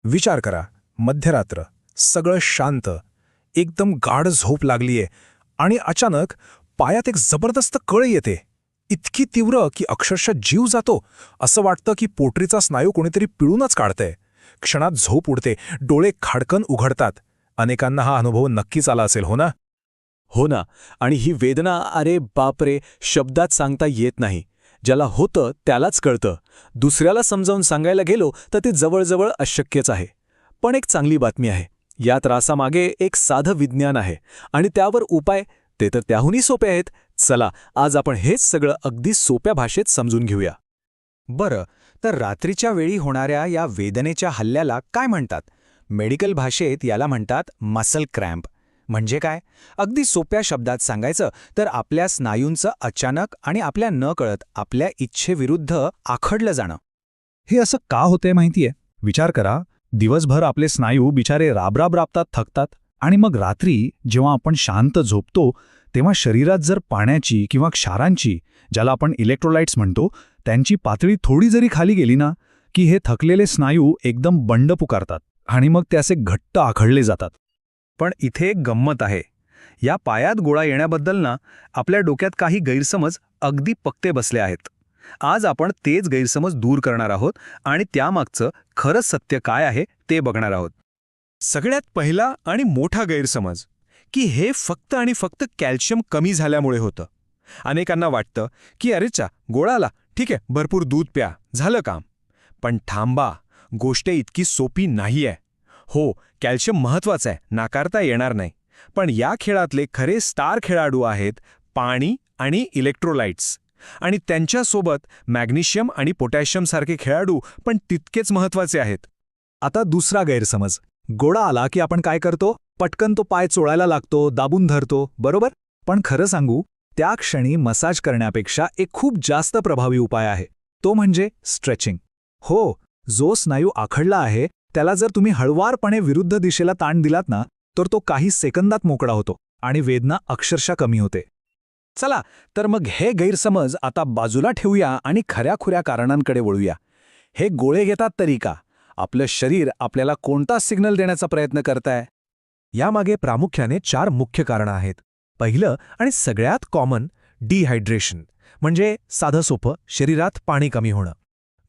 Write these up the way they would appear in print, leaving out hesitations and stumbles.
विचार करा, मध्यरात्र, सगळं शांत, एकदम गाढ झोप लागलीये आणि अचानक पायात एक जबरदस्त कळ येते. इतकी तीव्र की अक्षरशः जीव जातो. असं वाटतं की पोटरीचा स्नायू कोणीतरी पिळूनच काढतंय. क्षणात झोप उडते, डोळे खाडकन उघडतात. अनेकांना हा अनुभव नक्कीच आला असेल, हो ना? हो ना. आणि ही वेदना, अरे बापरे, शब्दात सांगता येत नाही. ज्याला होतं त्यालाच कळतं. दुसऱ्याला समजावून सांगायला गेलो तर ते जवळजवळ अशक्यच आहे. पण एक चांगली बातमी आहे. या त्रासामागे एक साधं विज्ञान आहे आणि त्यावर उपाय, ते तर त्याहूनही सोपे आहेत. चला, आज आपण हेच सगळं अगदी सोप्या भाषेत समजून घेऊया. बरं, तर रात्रीच्या वेळी होणाऱ्या या वेदनेच्या हल्ल्याला काय म्हणतात? मेडिकल भाषेत याला म्हणतात मसल क्रॅम्प. म्हणजे काय? अगदी सोप्या शब्दात सांगायचं तर आपल्या स्नायूंचं अचानक आणि आपल्या नकळत आपल्या इच्छेविरुद्ध आखडलं जाणं. हे असं का होतंय माहितीये? विचार करा, दिवसभर आपले स्नायू बिचारे राबराब राबतात, थकतात, आणि मग रात्री जेव्हा आपण शांत झोपतो तेव्हा शरीरात जर पाण्याची किंवा क्षारांची, ज्याला आपण इलेक्ट्रोलाइट्स म्हणतो, त्यांची पातळी थोडी जरी खाली गेली ना, की हे थकलेले स्नायू एकदम बंड पुकारतात आणि मग ते असे घट्ट आखडले जातात. पण इथे एक गंमत आहे. या पायात गोळा येण्याबद्दल ना आपल्या डोक्यात काही गैरसमज अगदी पक्के बसले आहेत. आज आपण तेच गैरसमज दूर करणार आहोत आणि त्यामागचं खरं सत्य काय आहे ते बघणार आहोत. सगळ्यात पहिला आणि मोठा गैरसमज की हे फक्त आणि फक्त कॅल्शियम कमी झाल्यामुळे होतं. अनेकांना वाटतं की अरेचा गोळा आला, ठीक आहे, भरपूर दूध प्या, झालं काम. पण थांबा, गोष्ट इतकी सोपी नाहीये. हो, कॅल्शियम महत्वाचं आहे, नाकारता येणार नाही. पण या खेळातले खरे स्टार खेळाडू आहेत पाणी आणि इलेक्ट्रोलाइट्स. आणि त्यांच्यासोबत मॅग्नेशियम आणि पोटॅशियमसारखे खेळाडू पण तितकेच महत्वाचे आहेत. आता दुसरा गैरसमज. गोळा आला की आपण काय करतो? पटकन तो पाय चोळायला लागतो, दाबून धरतो, बरोबर? पण खरं सांगू, त्या क्षणी मसाज करण्यापेक्षा एक खूप जास्त प्रभावी उपाय आहे. तो म्हणजे स्ट्रेचिंग. हो, जो स्नायू आखडला आहे त्याला जर तुम्ही हळवारपणे विरुद्ध दिशेला ताण दिलात ना, तर तो काही सेकंदात मोकळा होतो आणि वेदना अक्षरशः कमी होते. चला, तर मग हे गैरसमज आता बाजूला ठेवूया आणि खऱ्या-खुऱ्या कारणांकडे वळूया. हे गोळे घेतात तरी का? आपलं शरीर आपल्याला कोणता सिग्नल देण्याचा प्रयत्न करतंय? यामागे प्रामुख्याने 4 मुख्य कारणं आहेत. पहिलं आणि सगळ्यात कॉमन, डिहायड्रेशन, म्हणजे साधं सोपं शरीरात पाणी कमी होणं.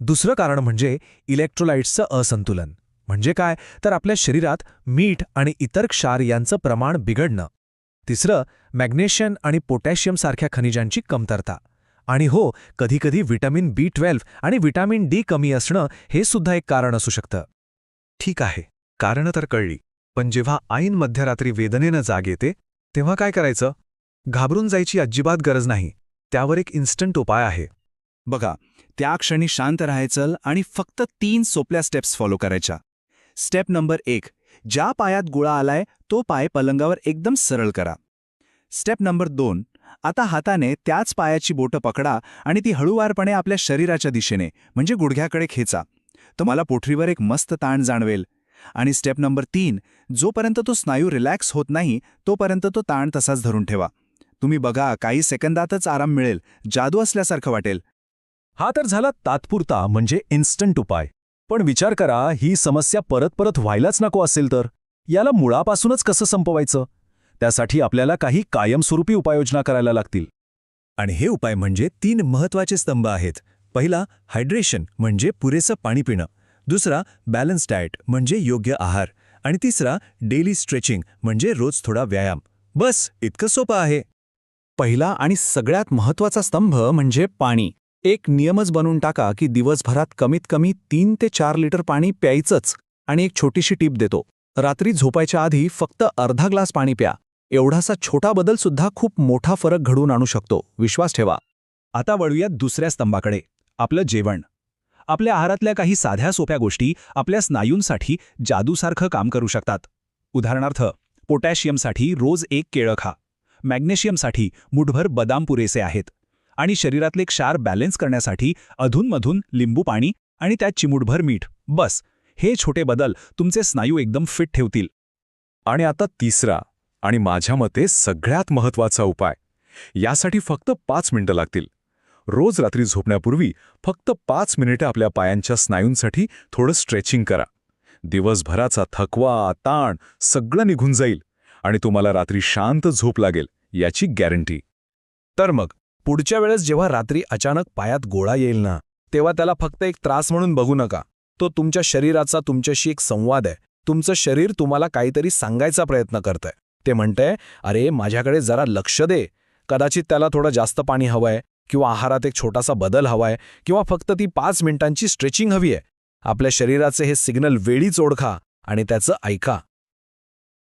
दुसरं कारण म्हणजे इलेक्ट्रोलाइट्सचं असंतुलन. म्हणजे काय? तर आपल्या शरीरात मीठ आणि इतर क्षार यांचं प्रमाण बिघडणं. तिसरं, मॅग्नेशियम आणि पोटॅशियमसारख्या खनिजांची कमतरता. आणि हो, कधीकधी व्हिटॅमिन B12 आणि व्हिटॅमिन D कमी असणं हे सुद्धा एक कारण असू शकतं. ठीक आहे, कारणं तर कळली. पण जेव्हा ऐन मध्यरात्री वेदनेनं जाग येते तेव्हा काय करायचं? घाबरून जायची अजिबात गरज नाही. त्यावर एक इन्स्टंट उपाय आहे. बघा, त्या क्षणी शांत राहायचं आणि फक्त 3 सोप्या स्टेप्स फॉलो करायच्या. स्टेप नंबर 1, ज्या पायात गोळा आलाय तो पाय पलंगावर एकदम सरळ करा. स्टेप नंबर 2, आता हाताने त्याच पायाची बोटं पकडा आणि ती हळूवारपणे आपल्या शरीराच्या दिशेने म्हणजे गुडघ्याकडे खेचा. तुम्हाला पोटरीवर एक मस्त ताण जाणवेल. आणि स्टेप नंबर 3, जोपर्यंत तो स्नायू रिलॅक्स होत नाही तोपर्यंत तो ताण तसाच धरून ठेवा. तुम्ही बघा, काही सेकंदातच आराम मिळेल, जादू असल्यासारखं वाटेल. हा तर झाला तात्पुरता म्हणजे इन्स्टंट उपाय. पण विचार करा, ही समस्या परत परत व्हायलाच नको असेल तर याला मुळापासूनच कसं संपवायचं? त्यासाठी आपल्याला काही कायमस्वरूपी उपाययोजना करायला लागतील. आणि हे उपाय म्हणजे 3 महत्त्वाचे स्तंभ आहेत. पहिला, हायड्रेशन म्हणजे पुरेसं पाणी पिणं. दुसरा, बॅलन्स डाएट म्हणजे योग्य आहार. आणि तिसरा, डेली स्ट्रेचिंग म्हणजे रोज थोडा व्यायाम. बस, इतकं सोपं आहे. पहिला आणि सगळ्यात महत्त्वाचा स्तंभ म्हणजे पाणी. एक नियमच बनवून टाका की दिवसभरात कमीत कमी 3 ते 4 लिटर पाणी प्यायचंच. आणि एक छोटीशी टीप देतो, रात्री झोपायच्या आधी फक्त अर्धा ग्लास पाणी प्या. एवढासा छोटा बदल सुद्धा खूप मोठा फरक घडवून आणू शकतो, विश्वास ठेवा. आता वळूयात दुसऱ्या स्तंभाकडे, आपलं जेवण. आपल्या आहारातल्या काही साध्या सोप्या गोष्टी आपल्या स्नायूंसाठी जादूसारखं काम करू शकतात. उदाहरणार्थ, पोटॅशियमसाठी रोज 1 केळं खा. मॅग्नेशियमसाठी मुठभर बदाम पुरेसे आहेत. आणि शरीरातले क्षार बॅलन्स करण्यासाठी अधूनमधून लिंबू पाणी आणि त्यात चिमूटभर मीठ. बस, हे छोटे बदल तुमचे स्नायू एकदम फिट ठेवतील. आणि आता तिसरा आणि माझ्या मते सगळ्यात महत्त्वाचा उपाय. यासाठी फक्त 5 मिनिटं लागतील. रोज रात्री झोपण्यापूर्वी फक्त 5 मिनिटं आपल्या पायांच्या स्नायूंसाठी थोडं स्ट्रेचिंग करा. दिवसभराचा थकवा, ताण सगळं निघून जाईल आणि तुम्हाला रात्री शांत झोप लागेल याची गॅरंटी. तर मग पुढच्या वेळेस जेव्हा रात्री अचानक पायात गोळा येईल ना, तेव्हा त्याला फक्त एक त्रास म्हणून बघू नका. तो तुमच्या शरीराचा तुमच्याशी एक संवाद आहे. तुमचं शरीर तुम्हाला काहीतरी सांगायचा प्रयत्न करतंय. ते म्हणतंय, अरे माझ्याकडे जरा लक्ष दे. कदाचित त्याला थोडं जास्त पाणी हवंय, किंवा आहारात एक छोटासा बदल हवाय, किंवा फक्त ती 5 मिनिटांची स्ट्रेचिंग हवी आहे. आपल्या शरीराचे हे सिग्नल वेळीच ओळखा आणि त्याचं ऐका.